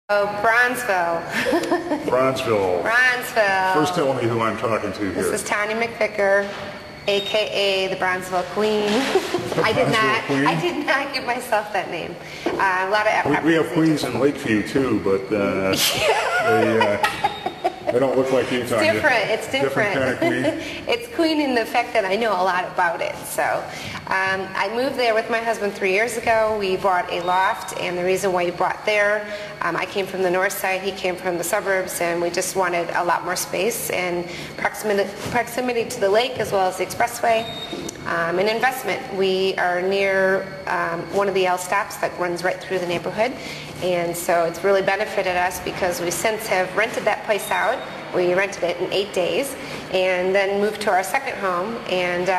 Oh, Bronzeville. Bronzeville. Bronzeville. First tell me who I'm talking to here. This is Tawnya McVicker, aka the Bronzeville Queen. I did not give myself that name. A lot of we have queens in Lakeview too, but they don't look like you, Tawnya. It's different. Different kind of queen. It's queen in the fact that I know a lot about it. So I moved there with my husband 3 years ago. We bought a loft, and the reason why we bought there, I came from the north side, he came from the suburbs, and we just wanted a lot more space and proximity to the lake as well as the expressway. An investment. We are near one of the L stops that runs right through the neighborhood, and so it's really benefited us because we since have rented that place out. We rented it in 8 days and then moved to our second home, and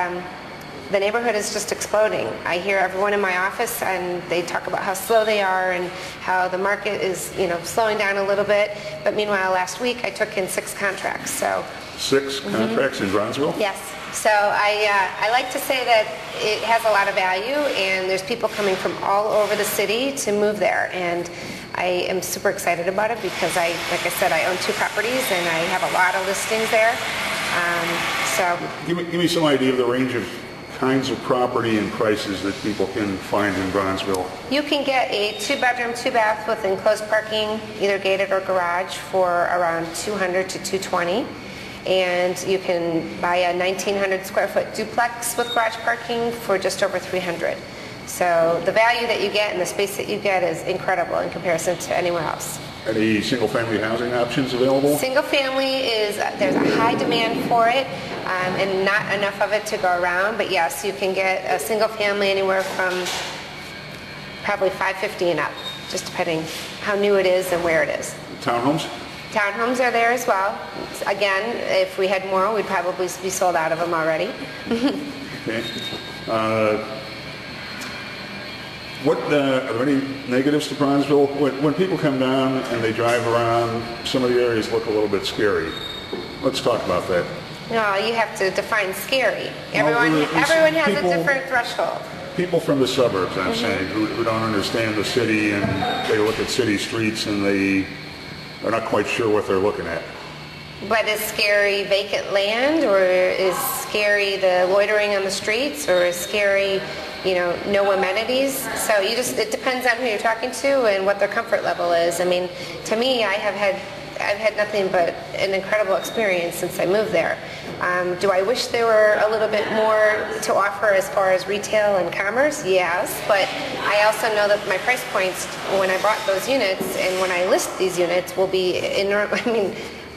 the neighborhood is just exploding. I hear everyone in my office and they talk about how slow they are and how the market is, slowing down a little bit. But meanwhile, last week I took in 6 contracts. So 6 contracts in Bronzeville? Yes. So I like to say that it has a lot of value, and there's people coming from all over the city to move there, and I am super excited about it because like I said, I own 2 properties and I have a lot of listings there. Give me some idea of the range of kinds of property and prices that people can find in Bronzeville. You can get a 2-bedroom, 2-bath with enclosed parking, either gated or garage, for around $200 to $220. And you can buy a 1,900 square foot duplex with garage parking for just over $300. So the value that you get and the space that you get is incredible in comparison to anywhere else. Any single family housing options available? Single family there's a high demand for it, and not enough of it to go around, but yes, you can get a single family anywhere from probably $550 and up, just depending how new it is and where it is. Townhomes? Townhomes are there as well. Again, if we had more, we'd probably be sold out of them already. Okay. Are there any negatives to Bronzeville? When people come down and they drive around, some of the areas look a little bit scary. Let's talk about that. No, you have to define scary. Everyone has a different threshold. People from the suburbs, I'm saying, who don't understand the city, and they look at city streets and they're not quite sure what they're looking at. But is scary vacant land, or is scary the loitering on the streets, or is scary, no amenities? So it depends on who you're talking to and what their comfort level is. I mean, to me, I've had nothing but an incredible experience since I moved there. Do I wish there were a little bit more to offer as far as retail and commerce? Yes, but I also know that my price points when I bought those units and when I list these units will be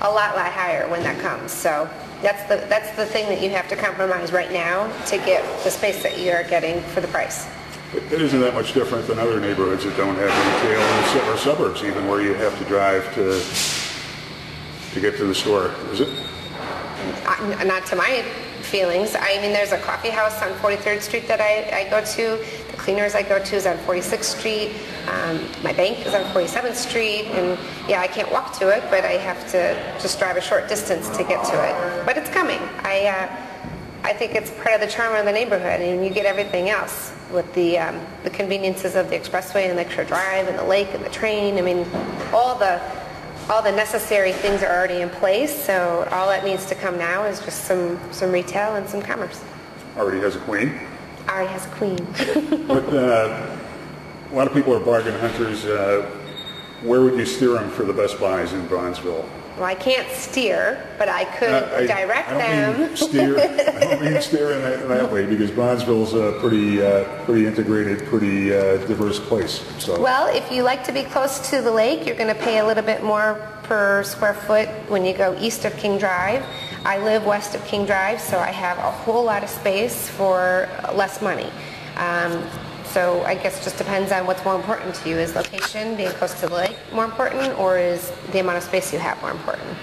a lot higher when that comes. So that's the thing that you have to compromise right now to get the space that you're getting for the price. It isn't that much different than other neighborhoods that don't have retail, or suburbs even, where you have to drive to get to the store, is it? Not to my feelings. I mean, there's a coffee house on 43rd Street that I go to. The cleaners I go to is on 46th Street. My bank is on 47th Street. And yeah, I can't walk to it, but I have to just drive a short distance to get to it. But it's coming. I think it's part of the charm of the neighborhood, and you get everything else with the conveniences of the expressway and the Lakeshore Drive and the lake and the train. I mean, all the necessary things are already in place, so all that needs to come now is just some retail and some commerce. Already has a queen? Already has a queen. But a lot of people are bargain hunters. Where would you steer them for the best buys in Bronzeville? Well, I can't steer, but I could direct them. I don't mean steer in that way, because Bronzeville's a pretty integrated, pretty diverse place. So. Well, if you like to be close to the lake, you're going to pay a little bit more per square foot when you go east of King Drive. I live west of King Drive, so I have a whole lot of space for less money. So I guess it just depends on what's more important to you. Is location, being close to the lake, more important, or is the amount of space you have more important?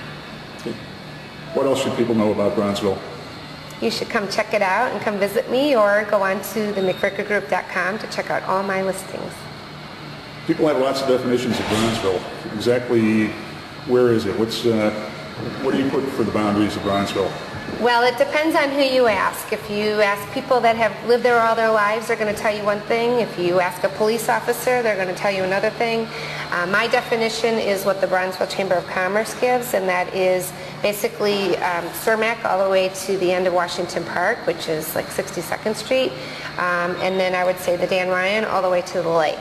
What else should people know about Bronzeville? You should come check it out and come visit me, or go on to the McVickergroup.com to check out all my listings. People have lots of definitions of Bronzeville. Exactly where is it? What do you put for the boundaries of Bronzeville? Well, it depends on who you ask. If you ask people that have lived there all their lives, they're going to tell you one thing. If you ask a police officer, they're going to tell you another thing. My definition is what the Bronzeville Chamber of Commerce gives, and that is basically Cermak all the way to the end of Washington Park, which is like 62nd Street, and then I would say the Dan Ryan all the way to the lake.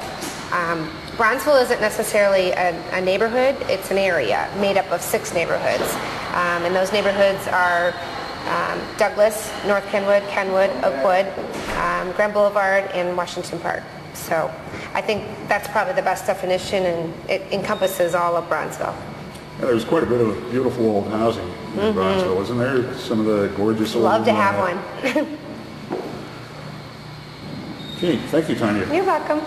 Bronzeville isn't necessarily a neighborhood, it's an area made up of 6 neighborhoods. And those neighborhoods are Douglas, North Kenwood, Kenwood, Oakwood, Grand Boulevard, and Washington Park. So I think that's probably the best definition, and it encompasses all of Bronzeville. Yeah, there's quite a bit of beautiful old housing in Bronzeville, isn't there? Some of the gorgeous old... Love to have one. Okay, thank you, Tawnya. You're welcome.